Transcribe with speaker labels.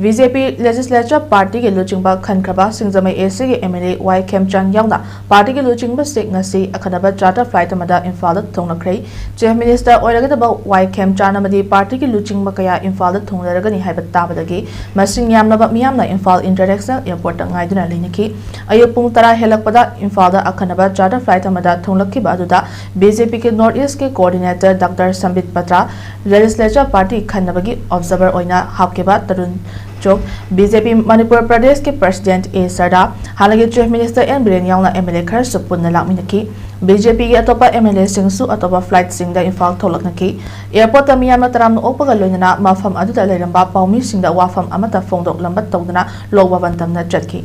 Speaker 1: BJP legislature party के लुचिंगबा खनख्रबा सिंगजमई एसी के एमएलए वाई खेमचांग यावना पार्टी के लुचिंगबा सिंगसी अखनबा चार्टर फ्लाइट अमदा इम्फाल थोंगनख्रै चीफ मिनिस्टर ओइरगदबा वाई खेमचान अमदी पार्टी के लुचिंगबा कया इम्फाल थोंगनरगनी हाइबा ताबदगी मसिंग यामनबा मियामना इम्फाल इंटरनेशनल एयरपोर्ट ngaiduna लेनखि अयु पुंग 10 हेलकपदा इम्फाल अखनबा चार्टर फ्लाइट अमदा थोंगलखिबा अदुदा बीजेपी के नॉर्थ ईस्ट के coordinator doctor Sambit Patra legislature party खनबगी ऑब्जर्वर ओइना हापकेबा तरुण चोक बीजेपी मणिपुर प्रदेश के प्रेसिडेंट ए सरदा हालांकि चीफ मिनिस्टर एन बिरेन यावना एमएलए खर सुपुन लामिनखि बीजेपी के अतोपा एमएलए सिंगसु अतोपा फ्लाइट सिंग दा इम्फाल थोलकनखि एयरपोर्ट मियाम तराम ओपगा लोइना मफम अदुदा लेरंबा पाउमी सिंग दा वाफम अमता फोंदोक लंबत तौदना लोवा बंतमना चटखि